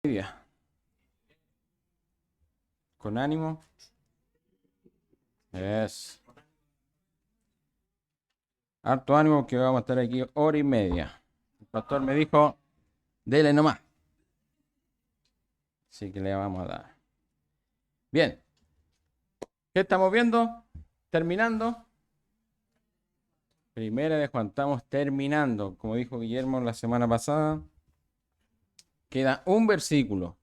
Media. Con ánimo. Es. Harto ánimo que vamos a estar aquí hora y media. El pastor me dijo, dele nomás. Así que le vamos a dar. Bien. ¿Qué estamos viendo? Terminando. Primera de Juan. Estamos terminando. Como dijo Guillermo la semana pasada. Queda un versículo.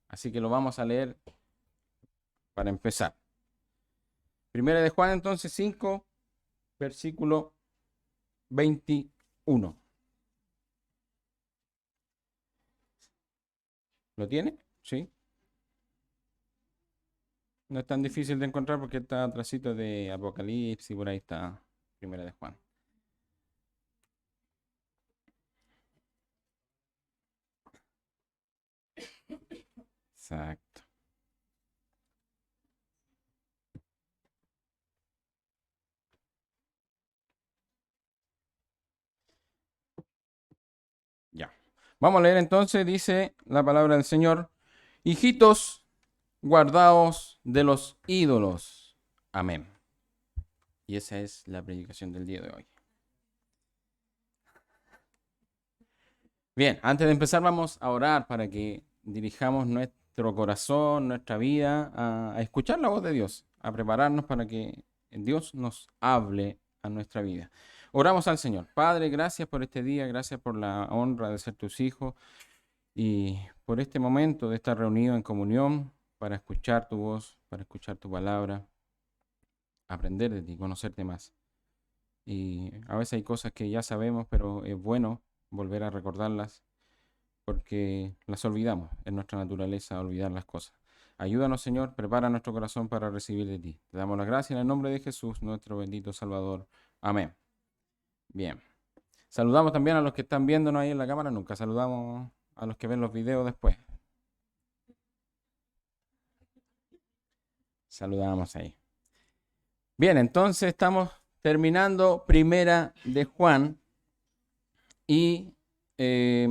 Así que lo vamos a leer para empezar. Primera de Juan entonces 5, versículo 21. ¿Lo tiene? Sí. No es tan difícil de encontrar porque está atrásito de Apocalipsis y por ahí está Primera de Juan. Exacto. Ya. Vamos a leer entonces, dice la palabra del Señor. Hijitos, guardaos de los ídolos. Amén. Y esa es la predicación del día de hoy. Bien, antes de empezar vamos a orar para que dirijamos nuestro corazón, nuestra vida a escuchar la voz de Dios, a prepararnos para que Dios nos hable a nuestra vida. Oramos al Señor. Padre, gracias por este día, gracias por la honra de ser tus hijos y por este momento de estar reunidos en comunión para escuchar tu voz, para escuchar tu palabra, aprender de ti, conocerte más. Y a veces hay cosas que ya sabemos, pero es bueno volver a recordarlas porque las olvidamos. Es nuestra naturaleza olvidar las cosas. Ayúdanos, Señor, prepara nuestro corazón para recibir de ti. Te damos las gracias en el nombre de Jesús, nuestro bendito Salvador. Amén. Bien. Saludamos también a los que están viéndonos ahí en la cámara. Nunca saludamos a los que ven los videos después. Saludamos ahí. Bien, entonces estamos terminando Primera de Juan y es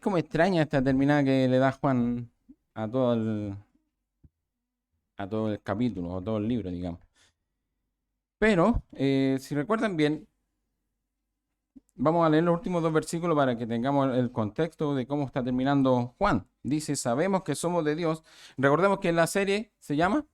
como extraña esta terminada que le da Juan a todo el capítulo o todo el libro, digamos. Pero, si recuerdan bien, vamos a leer los últimos dos versículos para que tengamos el contexto de cómo está terminando Juan. Dice, sabemos que somos de Dios. Recordemos que en la serie se llama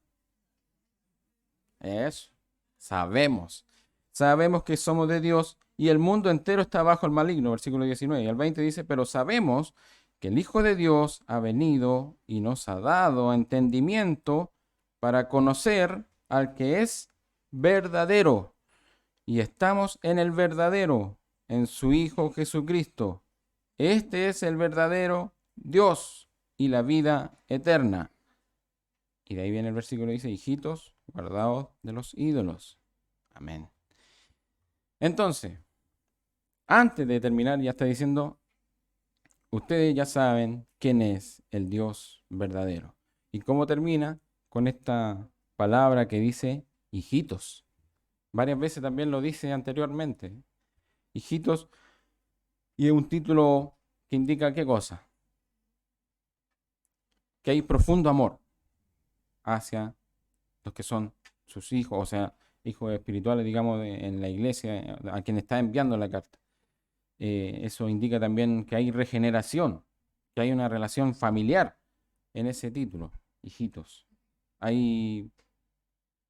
eso. Sabemos. Sabemos que somos de Dios y el mundo entero está bajo el maligno. Versículo 19. Y el 20 dice, pero sabemos que el Hijo de Dios ha venido y nos ha dado entendimiento para conocer al que es verdadero. Y estamos en el verdadero, en su Hijo Jesucristo. Este es el verdadero Dios y la vida eterna. Y de ahí viene el versículo que dice, hijitos, guardaos de los ídolos. Amén. Entonces, antes de terminar, ya está diciendo, ustedes ya saben quién es el Dios verdadero. ¿Y cómo termina? Con esta palabra que dice, hijitos. Varias veces también lo dice anteriormente. Hijitos, y es un título que indica qué cosa. Que hay profundo amor hacia los que son sus hijos, o sea, hijos espirituales, digamos, en la iglesia, a quien está enviando la carta. Eso indica también que hay regeneración, que hay una relación familiar en ese título, hijitos. Ahí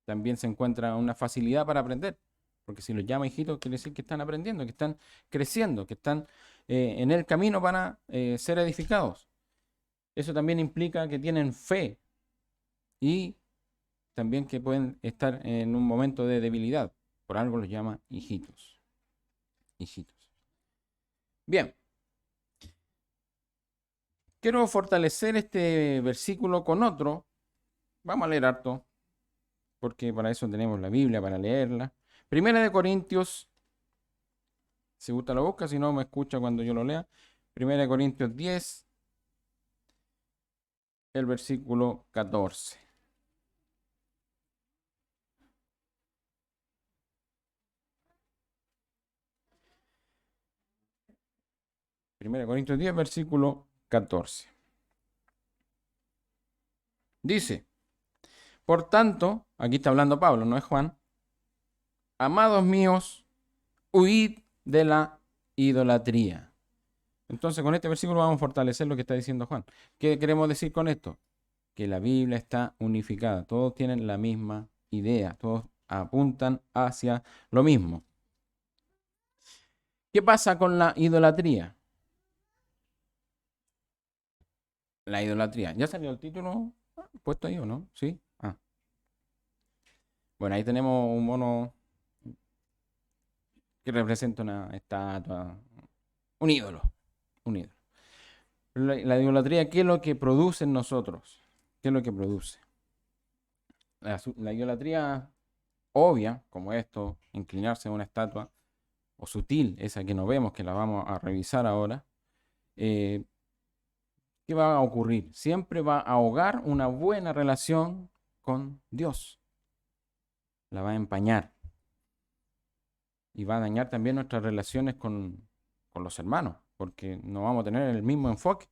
también se encuentra una facilidad para aprender, porque si los llama hijitos, quiere decir que están aprendiendo, que están creciendo, que están en el camino para ser edificados. Eso también implica que tienen fe y también que pueden estar en un momento de debilidad. Por algo los llama hijitos. Hijitos. Bien, quiero fortalecer este versículo con otro. Vamos a leer harto, porque para eso tenemos la Biblia, para leerla. Primera de Corintios, si gusta lo busca, si no me escucha cuando yo lo lea. Primera de Corintios 10, el versículo 14. 1 Corintios 10, versículo 14. Dice, por tanto, aquí está hablando Pablo, no es Juan, amados míos, huid de la idolatría. Entonces, con este versículo vamos a fortalecer lo que está diciendo Juan. ¿Qué queremos decir con esto? Que la Biblia está unificada. Todos tienen la misma idea. Todos apuntan hacia lo mismo. ¿Qué pasa con la idolatría? La idolatría. ¿Ya salió el título puesto ahí o no? ¿Sí? Bueno, ahí tenemos un mono que representa una estatua. Un ídolo. Un ídolo. La idolatría, ¿qué es lo que produce en nosotros? ¿Qué es lo que produce? La idolatría obvia, como esto, inclinarse a una estatua, o sutil, esa que no vemos, que la vamos a revisar ahora, ¿qué va a ocurrir? Siempre va a ahogar una buena relación con Dios. La va a empañar. Y va a dañar también nuestras relaciones con los hermanos, porque no vamos a tener el mismo enfoque.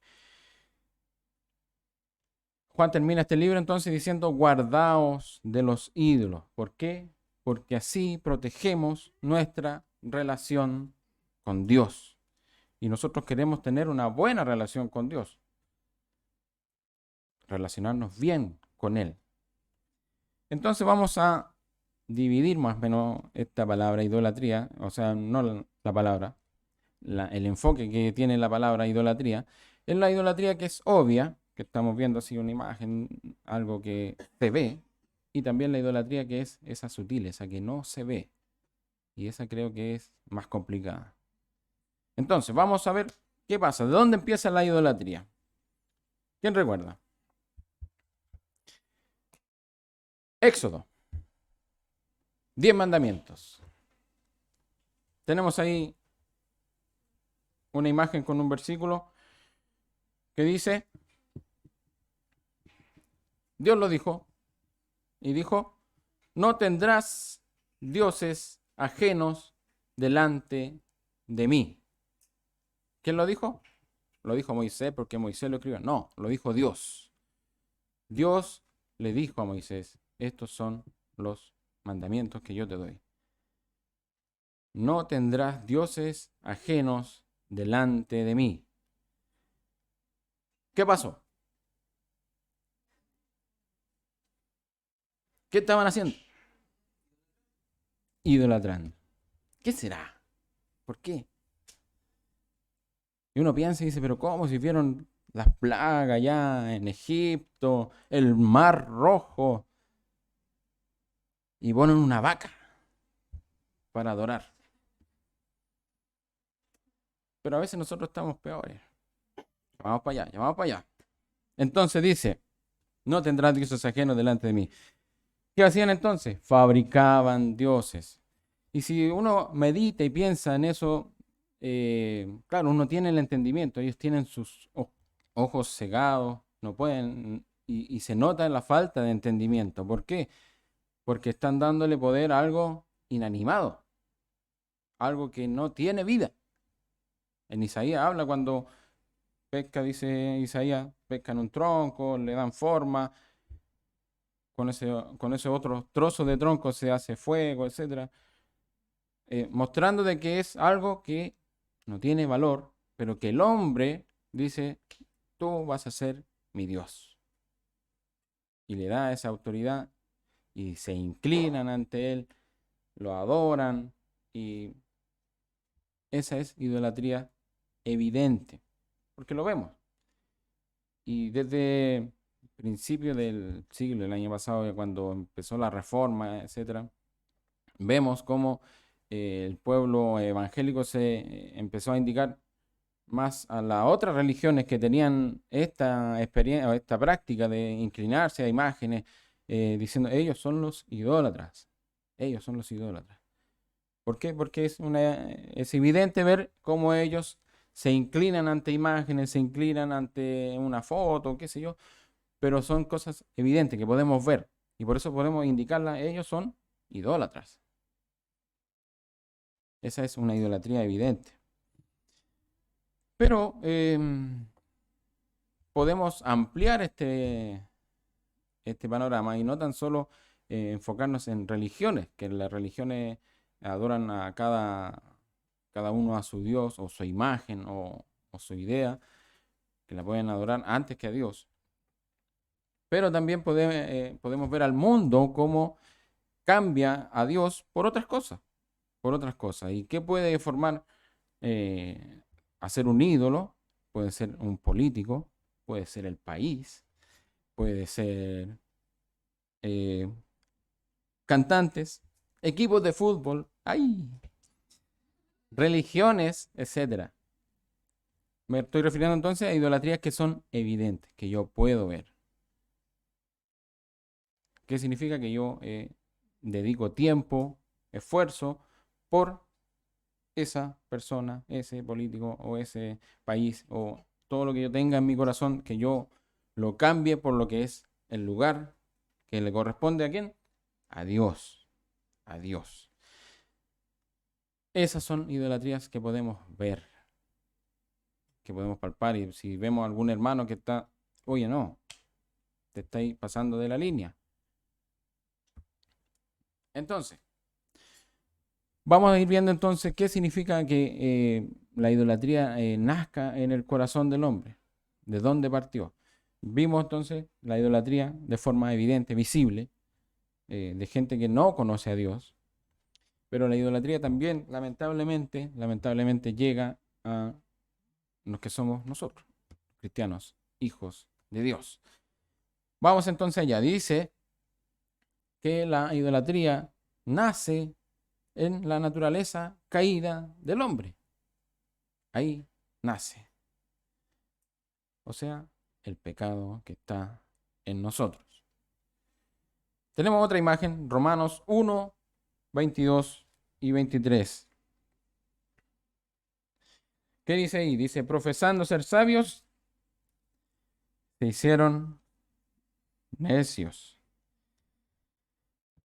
Juan termina este libro entonces diciendo, guardaos de los ídolos. ¿Por qué? Porque así protegemos nuestra relación con Dios. Y nosotros queremos tener una buena relación con Dios. Relacionarnos bien con Él. Entonces vamos a dividir más o menos esta palabra idolatría, o sea, no la palabra, el enfoque que tiene la palabra idolatría, es la idolatría que es obvia, que estamos viendo así una imagen, algo que se ve, y también la idolatría que es esa sutil, esa que no se ve, y esa creo que es más complicada. Entonces, vamos a ver qué pasa, ¿de dónde empieza la idolatría? ¿Quién recuerda? Éxodo, 10 mandamientos. Tenemos ahí una imagen con un versículo que dice, Dios lo dijo, y dijo, no tendrás dioses ajenos delante de mí. ¿Quién lo dijo? Lo dijo Moisés porque Moisés lo escribió. No, lo dijo Dios. Dios le dijo a Moisés, estos son los mandamientos que yo te doy. No tendrás dioses ajenos delante de mí. ¿Qué pasó? ¿Qué estaban haciendo? Idolatrando. ¿Qué será? ¿Por qué? Y uno piensa y dice, pero ¿cómo si vieron las plagas ya en Egipto, el mar rojo, y ponen una vaca para adorar? Pero a veces nosotros estamos peores. Vamos para allá, ya vamos para allá. Entonces dice, no tendrás dioses ajenos delante de mí. ¿Qué hacían entonces? Fabricaban dioses. Y si uno medita y piensa en eso, claro, uno tiene el entendimiento, ellos tienen sus ojos cegados, no pueden, y se nota la falta de entendimiento. ¿Por qué? Porque están dándole poder a algo inanimado, algo que no tiene vida. En Isaías habla cuando pesca, dice Isaías, pescan un tronco, le dan forma, con ese otro trozo de tronco se hace fuego, etcétera, mostrando de que es algo que no tiene valor, pero que el hombre dice, tú vas a ser mi Dios. Y le da esa autoridad y se inclinan ante él, lo adoran, y esa es idolatría evidente, porque lo vemos. Y desde el principio del siglo, el año pasado, cuando empezó la reforma, etcétera, vemos cómo el pueblo evangélico se empezó a indicar más a las otras religiones que tenían esta experiencia o esta práctica de inclinarse a imágenes, diciendo, ellos son los idólatras, ellos son los idólatras. ¿Por qué? Porque es evidente ver cómo ellos se inclinan ante imágenes, se inclinan ante una foto, qué sé yo, pero son cosas evidentes que podemos ver y por eso podemos indicarlas, ellos son idólatras. Esa es una idolatría evidente. Pero podemos ampliar este panorama y no tan solo enfocarnos en religiones, que las religiones adoran a cada uno a su Dios o su imagen o su idea, que la pueden adorar antes que a Dios. Pero también podemos ver al mundo cómo cambia a Dios por otras cosas, por otras cosas. ¿Y qué puede formar, hacer un ídolo? Puede ser un político, puede ser el país, puede ser eh, cantantes, equipos de fútbol, ¡ay! Religiones, etcétera. Me estoy refiriendo entonces a idolatrías que son evidentes, que yo puedo ver. ¿Qué significa? Que yo dedico tiempo, esfuerzo por esa persona, ese político o ese país o todo lo que yo tenga en mi corazón, que yo lo cambie por lo que es el lugar que le corresponde a quién, a Dios, a Dios. Esas son idolatrías que podemos ver, que podemos palpar. Y si vemos a algún hermano que está, oye, no, te estáis pasando de la línea. Entonces, vamos a ir viendo entonces qué significa que la idolatría nazca en el corazón del hombre. ¿De dónde partió? Vimos entonces la idolatría de forma evidente, visible, de gente que no conoce a Dios. Pero la idolatría también, lamentablemente llega a los que somos nosotros, cristianos, hijos de Dios. Vamos entonces allá. Dice que la idolatría nace en la naturaleza caída del hombre. Ahí nace. O sea, el pecado que está en nosotros. Tenemos otra imagen, Romanos 1, 22 y 23. ¿Qué dice ahí? Dice, profesando ser sabios, se hicieron necios.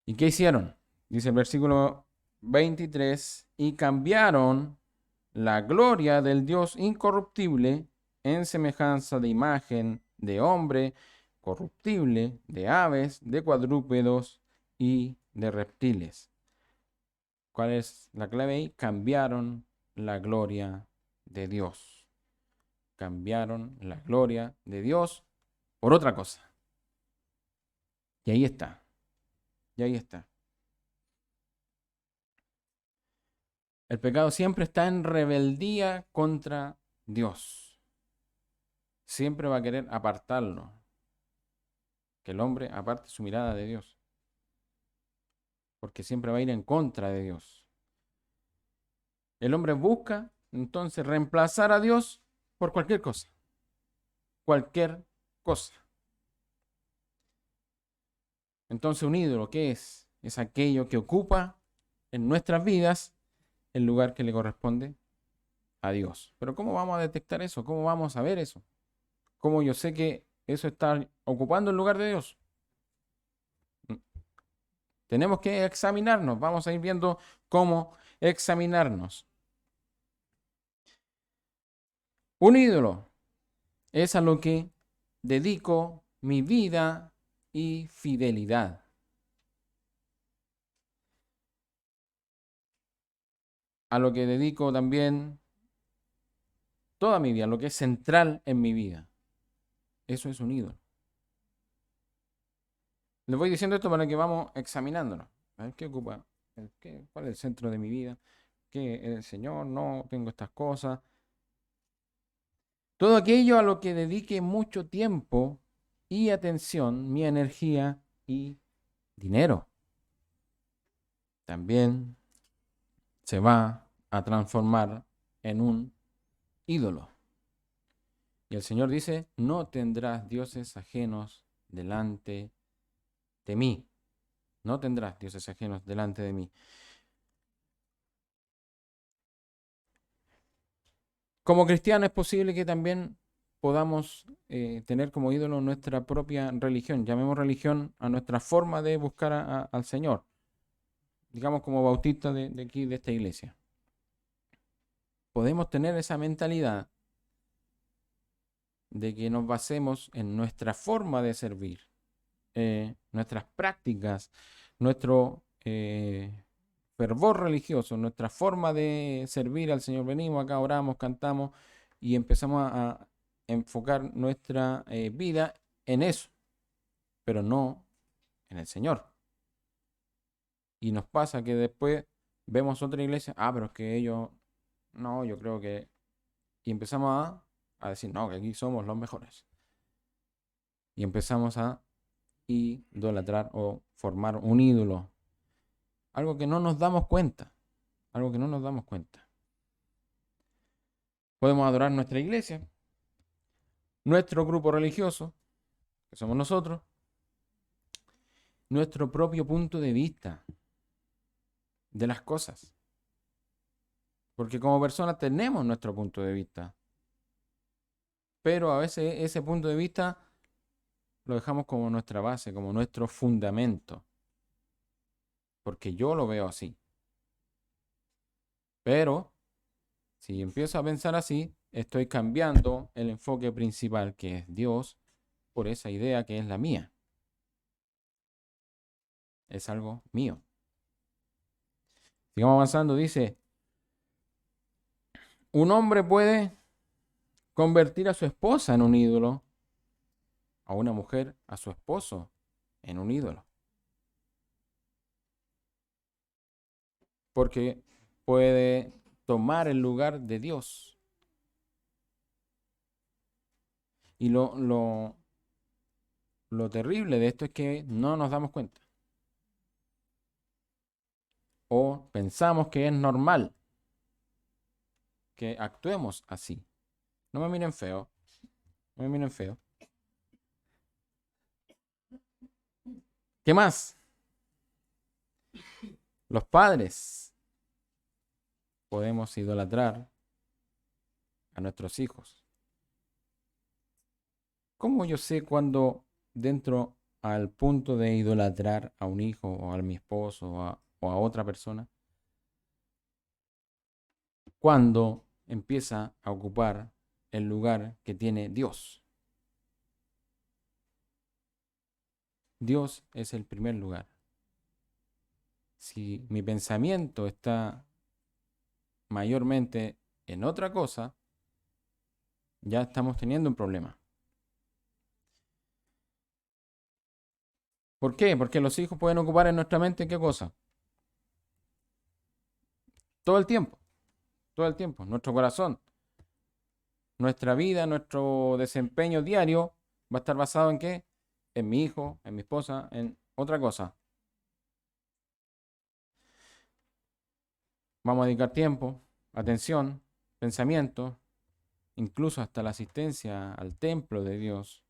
¿Y qué hicieron? Dice el versículo 23, y cambiaron la gloria del Dios incorruptible en semejanza de imagen de hombre corruptible, de aves, de cuadrúpedos y de reptiles. ¿Cuál es la clave ahí? Cambiaron la gloria de Dios. Cambiaron la gloria de Dios por otra cosa. Y ahí está. Y ahí está. El pecado siempre está en rebeldía contra Dios. Siempre va a querer apartarlo. Que el hombre aparte su mirada de Dios. Porque siempre va a ir en contra de Dios. El hombre busca entonces reemplazar a Dios por cualquier cosa. Cualquier cosa. Entonces un ídolo, ¿qué es? Es aquello que ocupa en nuestras vidas el lugar que le corresponde a Dios. Pero ¿cómo vamos a detectar eso? ¿Cómo vamos a ver eso? ¿Cómo yo sé que eso está ocupando el lugar de Dios? Tenemos que examinarnos. Vamos a ir viendo cómo examinarnos. Un ídolo es a lo que dedico mi vida y fidelidad. A lo que dedico también toda mi vida, lo que es central en mi vida. Eso es un ídolo. Les voy diciendo esto para que vamos examinándonos. A ver qué ocupa, cuál es el centro de mi vida, que el Señor, no tengo estas cosas. Todo aquello a lo que dedique mucho tiempo y atención, mi energía y dinero. También se va a transformar en un ídolo. Y el Señor dice, no tendrás dioses ajenos delante de mí. No tendrás dioses ajenos delante de mí. Como cristiano es posible que también podamos tener como ídolo nuestra propia religión. Llamemos religión a nuestra forma de buscar al Señor. Digamos como bautistas de aquí, de esta iglesia. Podemos tener esa mentalidad de que nos basemos en nuestra forma de servir, nuestras prácticas, nuestro fervor religioso, nuestra forma de servir al Señor. Venimos acá, oramos, cantamos y empezamos a enfocar nuestra vida en eso, pero no en el Señor. Y nos pasa que después vemos otra iglesia, pero es que ellos, no, yo creo que... Y empezamos a decir, no, que aquí somos los mejores. Y empezamos a idolatrar o formar un ídolo. Algo que no nos damos cuenta. Algo que no nos damos cuenta. Podemos adorar nuestra iglesia, nuestro grupo religioso, que somos nosotros, nuestro propio punto de vista de las cosas. Porque como personas tenemos nuestro punto de vista. Pero a veces ese punto de vista lo dejamos como nuestra base, como nuestro fundamento. Porque yo lo veo así. Pero si empiezo a pensar así, estoy cambiando el enfoque principal, que es Dios, por esa idea que es la mía. Es algo mío. Sigamos avanzando, dice, un hombre puede convertir a su esposa en un ídolo, a una mujer, a su esposo, en un ídolo. Porque puede tomar el lugar de Dios. Y lo terrible de esto es que no nos damos cuenta. O pensamos que es normal que actuemos así. No me miren feo. No me miren feo. ¿Qué más? Los padres podemos idolatrar a nuestros hijos. ¿Cómo yo sé cuando dentro al punto de idolatrar a un hijo o a mi esposo o a otra persona? Cuando empieza a ocupar el lugar que tiene Dios. Dios es el primer lugar. Si mi pensamiento está mayormente en otra cosa, ya estamos teniendo un problema. ¿Por qué? Porque los hijos pueden ocupar en nuestra mente ¿qué cosa? Todo el tiempo. Todo el tiempo. Nuestro corazón. Nuestra vida, nuestro desempeño diario va a estar basado en qué? En mi hijo, en mi esposa, en otra cosa. Vamos a dedicar tiempo, atención, pensamiento, incluso hasta la asistencia al templo de Dios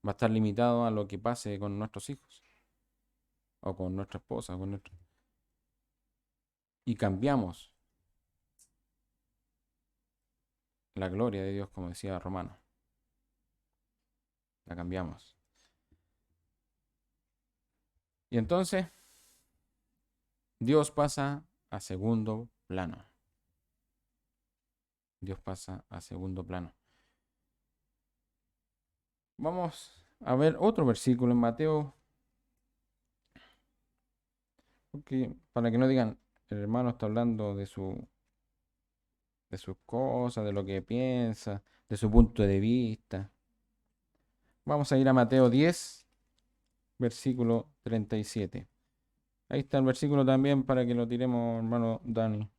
va a estar limitado a lo que pase con nuestros hijos o con nuestra esposa, y cambiamos la gloria de Dios, como decía Romano. La cambiamos. Y entonces Dios pasa a segundo plano. Dios pasa a segundo plano. Vamos a ver otro versículo en Mateo. Porque, para que no digan, el hermano está hablando de sus cosas, de lo que piensa, de su punto de vista. Vamos a ir a Mateo 10, versículo 37. Ahí está el versículo también para que lo tiremos, hermano Dani.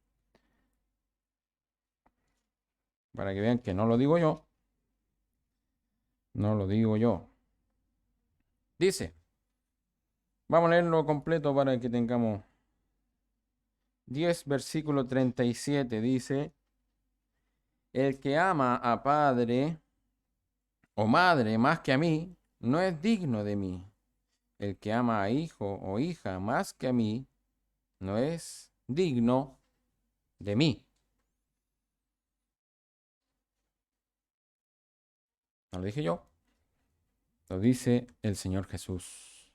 Para que vean que no lo digo yo. No lo digo yo. Dice, vamos a leerlo completo para que tengamos 10, versículo 37. Dice, el que ama a padre o madre más que a mí, no es digno de mí. El que ama a hijo o hija más que a mí, no es digno de mí. No lo dije yo, lo dice el Señor Jesús.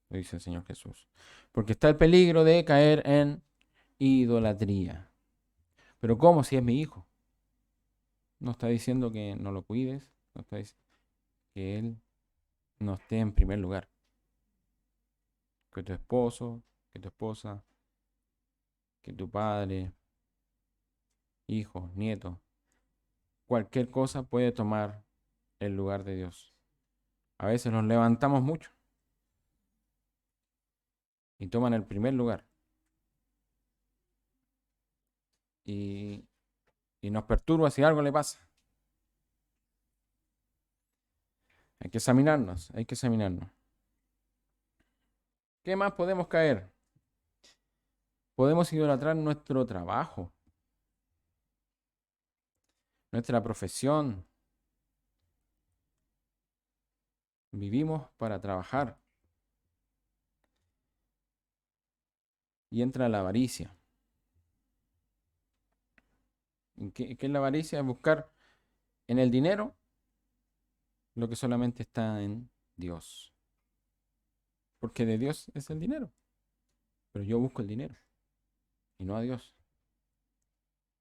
Lo dice el Señor Jesús. Porque está el peligro de caer en idolatría. Pero ¿cómo si es mi hijo? ¿No está diciendo que no lo cuides? No está diciendo que Él no esté en primer lugar. Que tu esposo, que tu esposa, que tu padre, hijos, nietos, cualquier cosa puede tomar el lugar de Dios. A veces nos levantamos mucho y toman el primer lugar. Y, y nos perturba si algo le pasa. Hay que examinarnos, hay que examinarnos. ¿Qué más podemos caer? Podemos idolatrar nuestro trabajo, nuestra profesión. Vivimos para trabajar. Y entra la avaricia. ¿Qué es la avaricia? Es buscar en el dinero lo que solamente está en Dios. Porque de Dios es el dinero. Pero yo busco el dinero y no a Dios.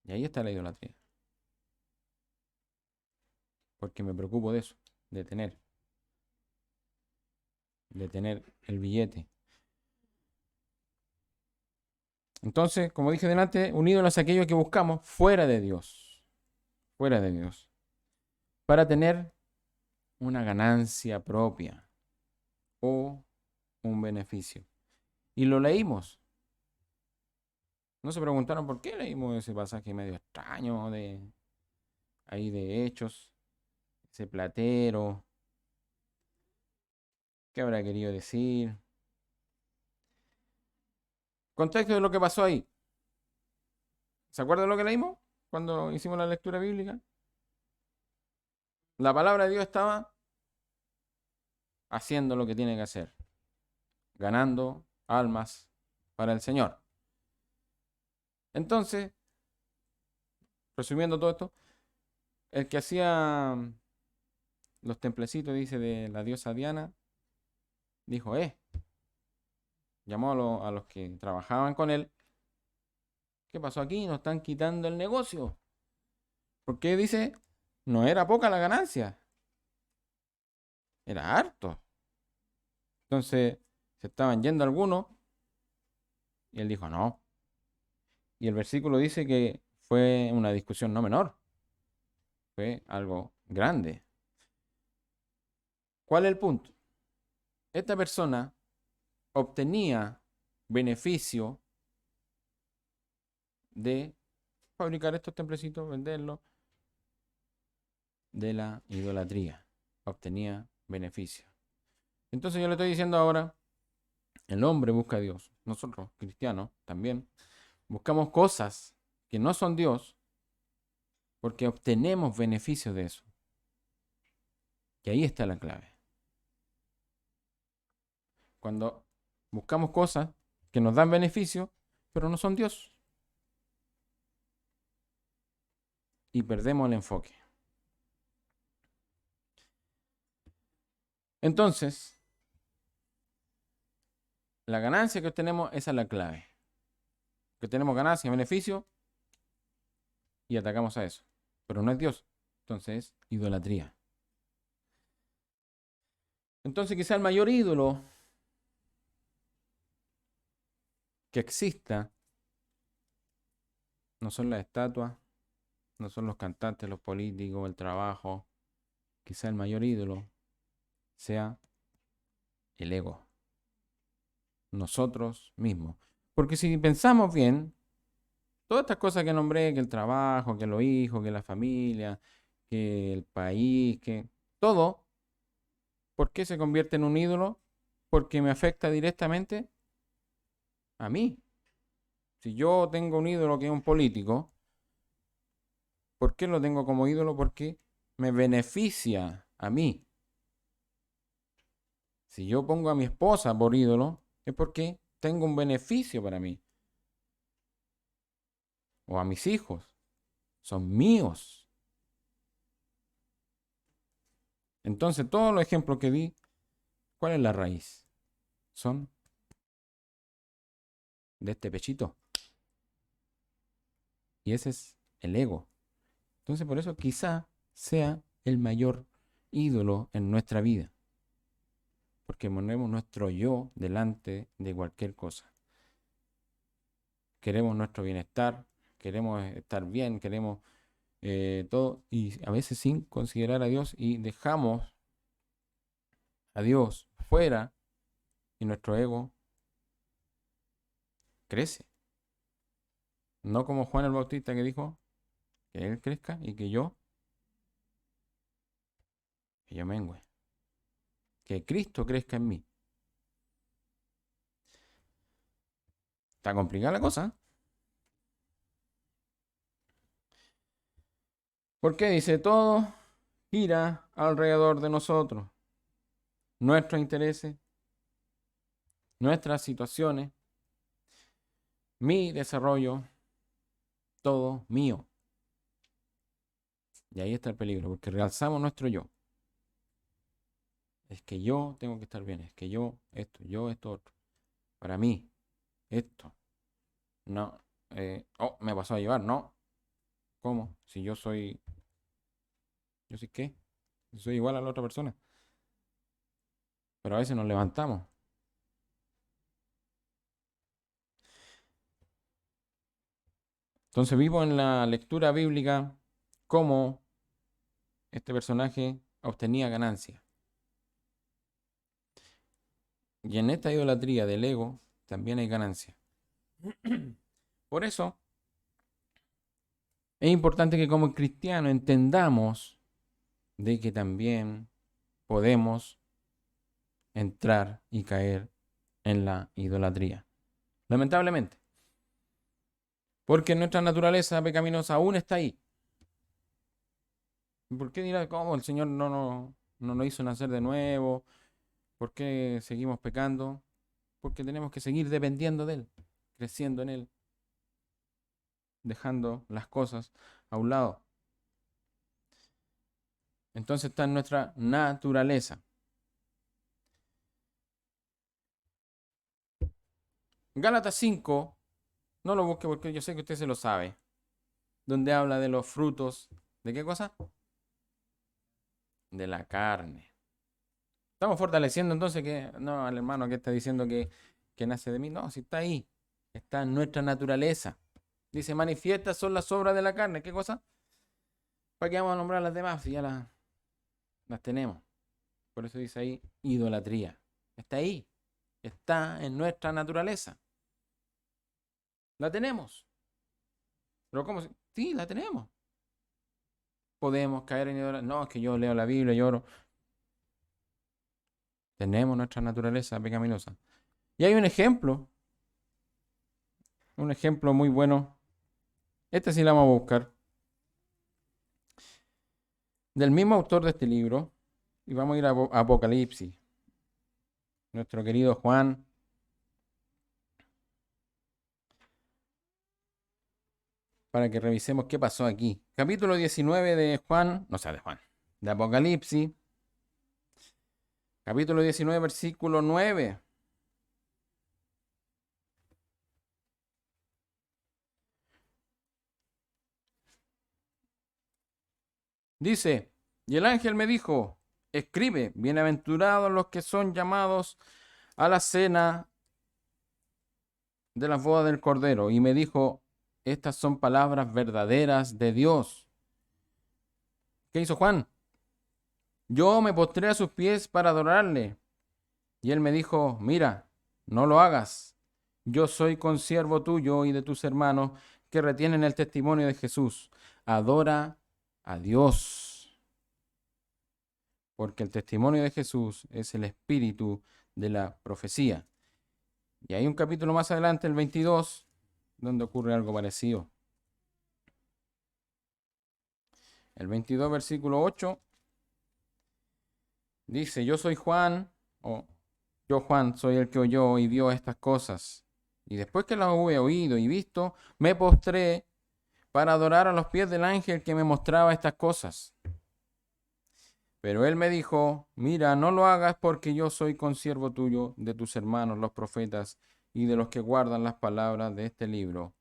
Y ahí está la idolatría. Porque me preocupo de eso, de tener el billete. Entonces, como dije delante, un ídolo es aquello que buscamos fuera de Dios. Fuera de Dios. Para tener una ganancia propia o un beneficio. Y lo leímos. No se preguntaron por qué leímos ese pasaje medio extraño ahí de Hechos, ese platero. ¿Qué habrá querido decir? Contexto de lo que pasó ahí. ¿Se acuerdan de lo que leímos cuando hicimos la lectura bíblica? La palabra de Dios estaba haciendo lo que tiene que hacer, ganando almas para el Señor. Entonces, resumiendo todo esto, el que hacía los templecitos, dice, de la diosa Diana, dijo, llamó a los que trabajaban con él. ¿Qué pasó aquí? Nos están quitando el negocio. Porque dice, no era poca la ganancia, era harto. Entonces, se estaban yendo algunos y él dijo, no. Y el versículo dice que fue una discusión no menor, fue algo grande. ¿Cuál es el punto? Esta persona obtenía beneficio de fabricar estos templecitos, venderlos, de la idolatría. Obtenía beneficio. Entonces yo le estoy diciendo ahora, el hombre busca a Dios. Nosotros, cristianos, también buscamos cosas que no son Dios porque obtenemos beneficio de eso. Y ahí está la clave. Cuando buscamos cosas que nos dan beneficio, pero no son Dios. Y perdemos el enfoque. Entonces, la ganancia que obtenemos, esa es la clave. Que tenemos ganancia, beneficio, y atacamos a eso. Pero no es Dios. Entonces, idolatría. Entonces, quizá el mayor ídolo que exista no son las estatuas, no son los cantantes, los políticos, el trabajo. Quizá el mayor ídolo sea el ego. Nosotros mismos. Porque si pensamos bien, todas estas cosas que nombré, que el trabajo, que los hijos, que la familia, que el país, que todo, ¿por qué se convierte en un ídolo? Porque me afecta directamente a mí. Si yo tengo un ídolo que es un político, ¿por qué lo tengo como ídolo? Porque me beneficia a mí. Si yo pongo a mi esposa por ídolo, es porque tengo un beneficio para mí. O a mis hijos. Son míos. Entonces, todos los ejemplos que di, ¿cuál es la raíz? Son de este pechito. Y ese es el ego. Entonces, por eso quizá sea el mayor ídolo en nuestra vida, porque ponemos nuestro yo delante de cualquier cosa. Queremos nuestro bienestar, queremos estar bien, queremos todo, y a veces sin considerar a Dios, y dejamos a Dios fuera y nuestro ego crece. No como Juan el Bautista que dijo que él crezca y que yo mengüe. Que Cristo crezca en mí. Está complicada la cosa, ¿eh? Porque dice, todo gira alrededor de nosotros. Nuestros intereses, nuestras situaciones, mi desarrollo, todo mío. Y ahí está el peligro, porque realzamos nuestro yo. Es que yo tengo que estar bien, es que yo esto otro. Para mí, esto. No, me pasó a llevar, no. ¿Cómo? Si ¿yo soy qué? Soy igual a la otra persona. Pero a veces nos levantamos. Entonces vivo en la lectura bíblica cómo este personaje obtenía ganancia. Y en esta idolatría del ego también hay ganancia. Por eso es importante que como cristianos entendamos de que también podemos entrar y caer en la idolatría. Lamentablemente. Porque nuestra naturaleza pecaminosa aún está ahí. ¿Por qué dirá cómo el Señor no nos hizo nacer de nuevo? ¿Por qué seguimos pecando? Porque tenemos que seguir dependiendo de Él, creciendo en Él, dejando las cosas a un lado. Entonces está en nuestra naturaleza. Gálatas 5, no lo busque porque yo sé que usted se lo sabe, donde habla de los frutos, ¿de qué cosa? De la carne. Estamos fortaleciendo entonces que, no, al hermano que está diciendo que nace de mí, no, si está ahí, está en nuestra naturaleza. Dice, manifiestas son las obras de la carne, ¿qué cosa? ¿Para qué vamos a nombrar las demás si ya las tenemos? Por eso dice ahí, idolatría. Está ahí, está en nuestra naturaleza. La tenemos. Pero ¿cómo? Sí, la tenemos. Podemos caer en idolatría. No, es que yo leo la Biblia y oro. Tenemos nuestra naturaleza pecaminosa. Y hay un ejemplo muy bueno. Este sí lo vamos a buscar. Del mismo autor de este libro. Y vamos a ir a Apocalipsis. Nuestro querido Juan. Para que revisemos qué pasó aquí. Capítulo 19 de Juan. No sé, de Juan. De Apocalipsis. Capítulo 19, versículo 9. Dice, y el ángel me dijo, escribe, bienaventurados los que son llamados a la cena de las bodas del Cordero. Y me dijo, estas son palabras verdaderas de Dios. ¿Qué hizo Juan? Yo me postré a sus pies para adorarle. Y él me dijo, mira, no lo hagas. Yo soy consiervo tuyo y de tus hermanos que retienen el testimonio de Jesús. Adora a Dios. Porque el testimonio de Jesús es el espíritu de la profecía. Y hay un capítulo más adelante, el 22, donde ocurre algo parecido. El 22, versículo 8, dice, yo soy Juan, o yo Juan soy el que oyó y vio estas cosas. Y después que las hube oído y visto, me postré para adorar a los pies del ángel que me mostraba estas cosas. Pero él me dijo, mira, no lo hagas porque yo soy consiervo tuyo, de tus hermanos los profetas y de los que guardan las palabras de este libro.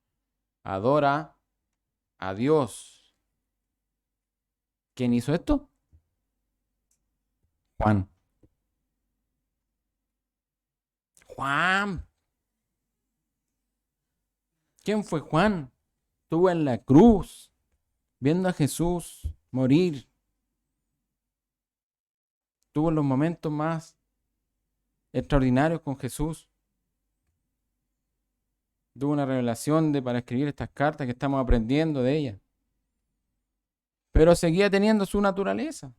Adora a Dios. ¿Quién hizo esto? Juan. Juan. ¿Quién fue Juan? Estuvo en la cruz, viendo a Jesús morir. Tuvo los momentos más extraordinarios con Jesús. Tuvo una revelación para escribir estas cartas que estamos aprendiendo de ella. Pero seguía teniendo su naturaleza.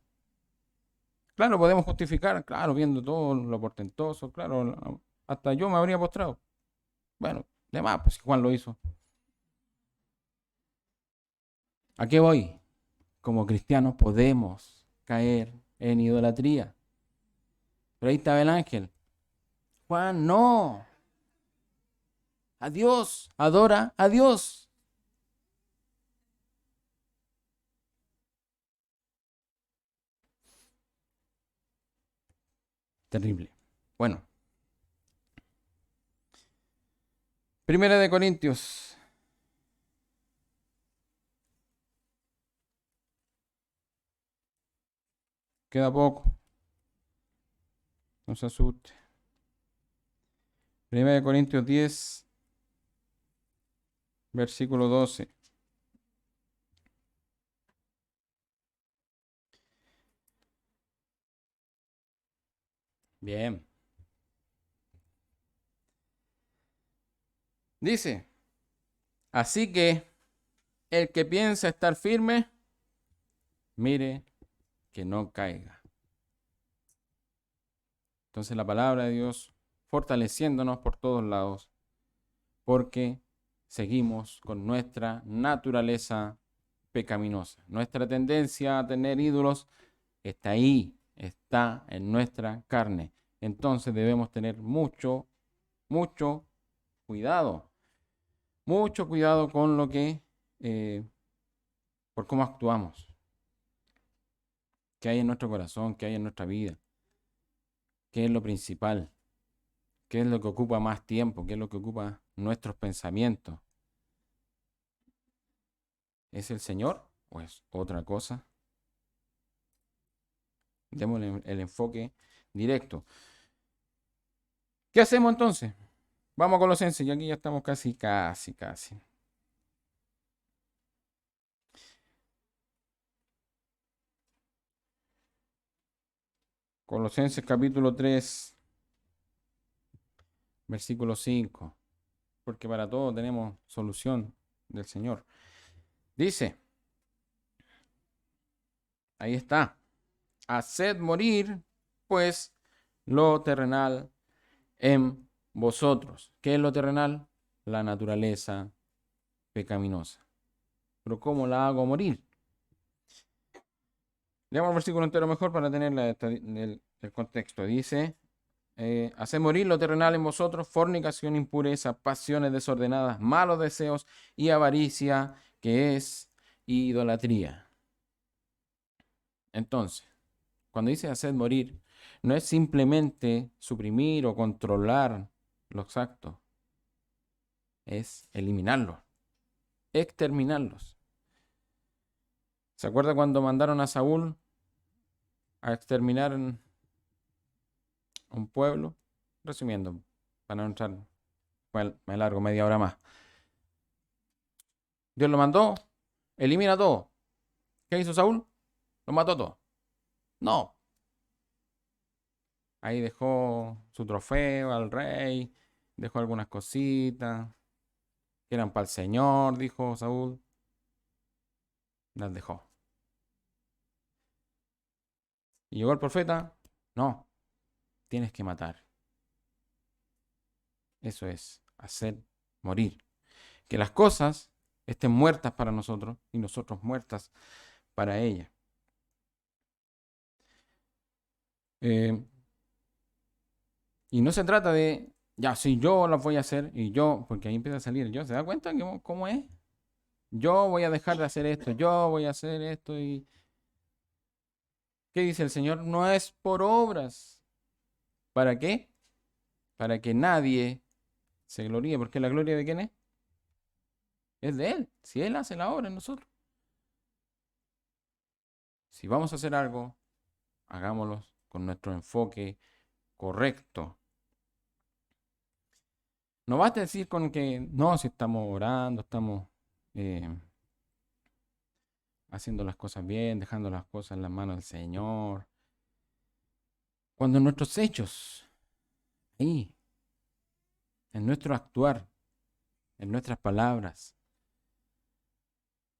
Claro, podemos justificar, claro, viendo todo lo portentoso, claro, hasta yo me habría postrado. Bueno, de más, pues si Juan lo hizo. ¿A qué voy? Como cristianos podemos caer en idolatría. Pero ahí estaba el ángel. Juan, no. A Dios, adora a Dios. Terrible. Bueno. Primera de Corintios. Queda poco. No se asuste. Primera de Corintios 10, versículo 12. Bien. Dice, así que el que piensa estar firme, mire que no caiga. Entonces la palabra de Dios fortaleciéndonos por todos lados, porque seguimos con nuestra naturaleza pecaminosa. Nuestra tendencia a tener ídolos está ahí, está en nuestra carne. Entonces debemos tener mucho, mucho cuidado. Mucho cuidado con lo que, por cómo actuamos. ¿Qué hay en nuestro corazón? ¿Qué hay en nuestra vida? ¿Qué es lo principal? ¿Qué es lo que ocupa más tiempo? ¿Qué es lo que ocupa nuestros pensamientos? ¿Es el Señor o es otra cosa? Démosle el enfoque directo. ¿Qué hacemos entonces? Vamos a Colosenses, y aquí ya estamos casi. Colosenses capítulo 3, versículo 5. Porque para todo tenemos solución del Señor. Dice, ahí está, haced morir, pues, lo terrenal en vosotros. ¿Qué es lo terrenal? La naturaleza pecaminosa. Pero ¿cómo la hago morir? Leamos el versículo entero mejor para tener el contexto. Dice, haced morir lo terrenal en vosotros, fornicación, impureza, pasiones desordenadas, malos deseos y avaricia, que es idolatría. Entonces, cuando dice hacer morir, no es simplemente suprimir o controlar los actos, es eliminarlos, exterminarlos. ¿Se acuerda cuando mandaron a Saúl a exterminar un pueblo? Resumiendo, para no entrar, me largo media hora más. Dios lo mandó, elimina todo. ¿Qué hizo Saúl? Lo mató todo. No. Ahí dejó su trofeo al rey, dejó algunas cositas que eran para el Señor, dijo Saúl. Las dejó. Y llegó el profeta. No, tienes que matar. Eso es hacer morir. Que las cosas estén muertas para nosotros y nosotros muertas para ellas. Y no se trata de, ya, si yo las voy a hacer y yo, porque ahí empieza a salir yo, ¿se da cuenta cómo es? Yo voy a dejar de hacer esto, yo voy a hacer esto y... ¿Qué dice el Señor? No es por obras. ¿Para qué? Para que nadie se gloríe, porque la gloria de quién es? Es de Él. Si Él hace la obra en nosotros. Si vamos a hacer algo, hagámoslo con nuestro enfoque correcto. No basta decir con que no, si estamos orando, estamos eh, haciendo las cosas bien, dejando las cosas en las manos del Señor. Cuando nuestros hechos, ahí, en nuestro actuar, en nuestras palabras,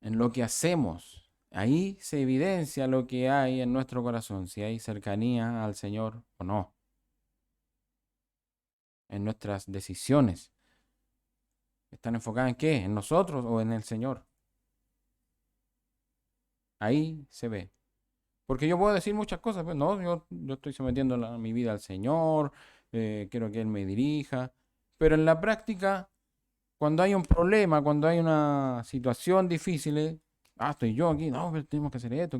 en lo que hacemos, ahí se evidencia lo que hay en nuestro corazón, si hay cercanía al Señor o no, en nuestras decisiones. ¿Están enfocadas en qué? ¿En nosotros o en el Señor? Ahí se ve. Porque yo puedo decir muchas cosas, pero no, yo estoy sometiendo mi vida al Señor, quiero que Él me dirija, pero en la práctica, cuando hay un problema, cuando hay una situación difícil, estoy yo aquí, no, pero tenemos que hacer esto,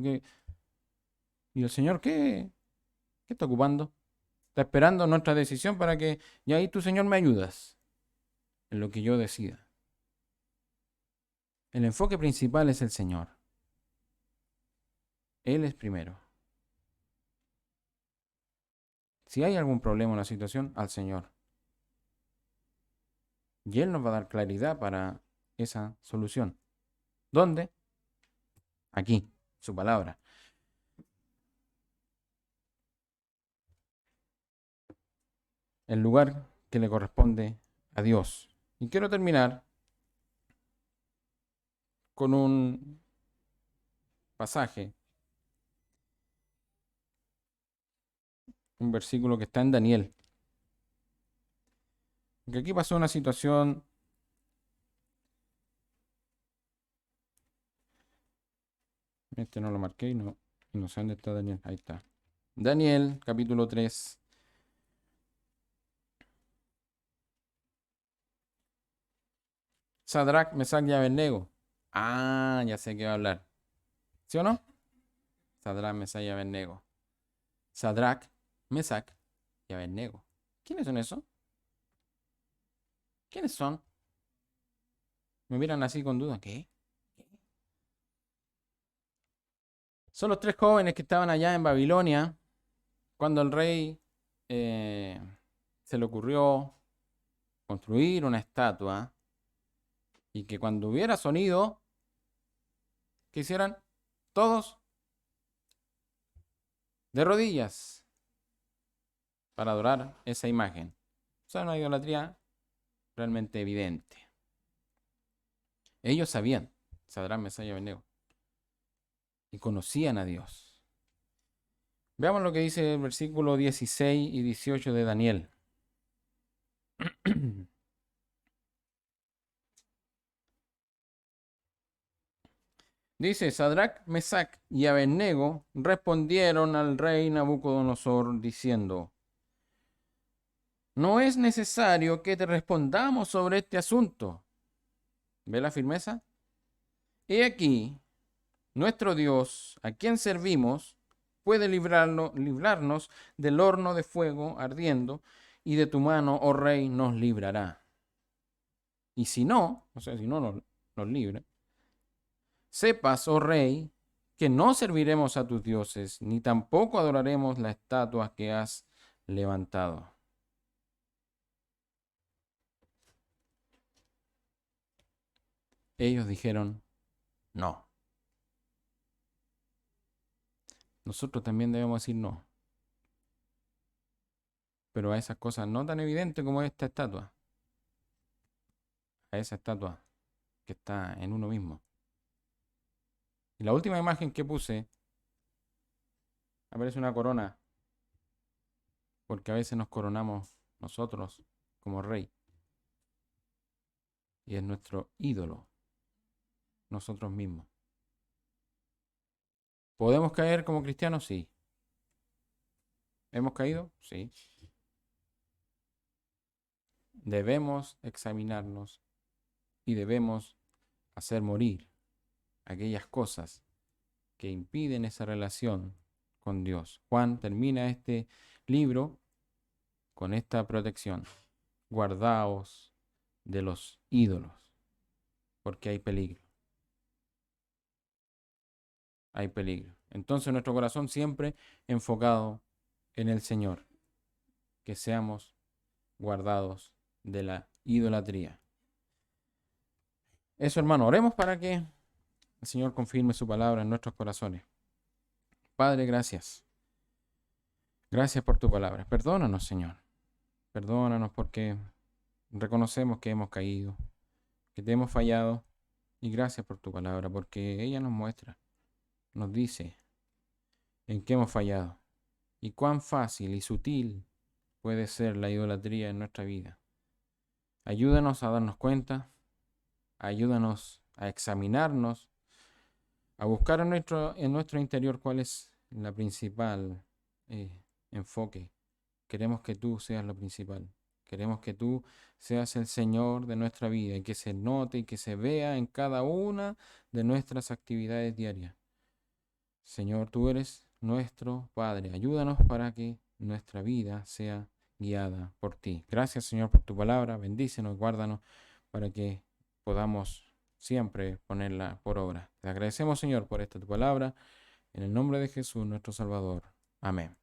¿y el Señor qué está ocupando? Está esperando nuestra decisión para que, y ahí tú, Señor, me ayudas en lo que yo decida. El enfoque principal es el Señor. Él es primero. Si hay algún problema en la situación, al Señor. Y Él nos va a dar claridad para esa solución. ¿Dónde? Aquí, su palabra. El lugar que le corresponde a Dios. Y quiero terminar con un pasaje, un versículo que está en Daniel. Porque aquí pasó una situación. Este no lo marqué y no sé dónde está Daniel. Ahí está. Daniel, capítulo 3. Sadrach, Mesach y Abednego. Ya sé qué va a hablar. ¿Sí o no? Sadrach, Mesach y Abednego. Sadrach, Mesach y Abednego. ¿Quiénes son esos? ¿Quiénes son? Me miran así con duda. ¿Qué? Son los tres jóvenes que estaban allá en Babilonia cuando el rey eh, se le ocurrió construir una estatua y que cuando hubiera sonido, que hicieran todos de rodillas para adorar esa imagen. O sea, una idolatría realmente evidente. Ellos sabían, Sadrach, Mesach y Abednego, y conocían a Dios. Veamos lo que dice el versículo 16 y 18 de Daniel. Dice, Sadrach, Mesach y Abednego respondieron al rey Nabucodonosor diciendo, no es necesario que te respondamos sobre este asunto. ¿Ve la firmeza? He aquí, nuestro Dios, a quien servimos, puede librarnos del horno de fuego ardiendo, y de tu mano, oh rey, nos librará. Y si no, o sea, si no nos libra, sepas, oh rey, que no serviremos a tus dioses, ni tampoco adoraremos las estatuas que has levantado. Ellos dijeron, no. Nosotros también debemos decir no. Pero a esas cosas no tan evidentes como esta estatua. A esa estatua que está en uno mismo. Y la última imagen que puse, aparece una corona, porque a veces nos coronamos nosotros como rey. Y es nuestro ídolo, nosotros mismos. ¿Podemos caer como cristianos? Sí. ¿Hemos caído? Sí. Debemos examinarnos y debemos hacer morir aquellas cosas que impiden esa relación con Dios. Juan termina este libro con esta protección. Guardaos de los ídolos, porque hay peligro. Hay peligro. Entonces nuestro corazón siempre enfocado en el Señor, que seamos guardados de la idolatría. Eso, hermano, oremos para que el Señor confirme su palabra en nuestros corazones. Padre, gracias. Gracias por tu palabra. Perdónanos, Señor. Perdónanos porque reconocemos que hemos caído, que te hemos fallado. Y gracias por tu palabra, porque ella nos muestra, nos dice en qué hemos fallado y cuán fácil y sutil puede ser la idolatría en nuestra vida. Ayúdanos a darnos cuenta, ayúdanos a examinarnos, a buscar en nuestro interior cuál es la principal enfoque. Queremos que tú seas lo principal. Queremos que tú seas el Señor de nuestra vida y que se note y que se vea en cada una de nuestras actividades diarias. Señor, tú eres nuestro Padre. Ayúdanos para que nuestra vida sea guiada por ti. Gracias, Señor, por tu palabra. Bendícenos, guárdanos para que podamos siempre ponerla por obra. Te agradecemos, Señor, por esta tu palabra. En el nombre de Jesús, nuestro Salvador. Amén.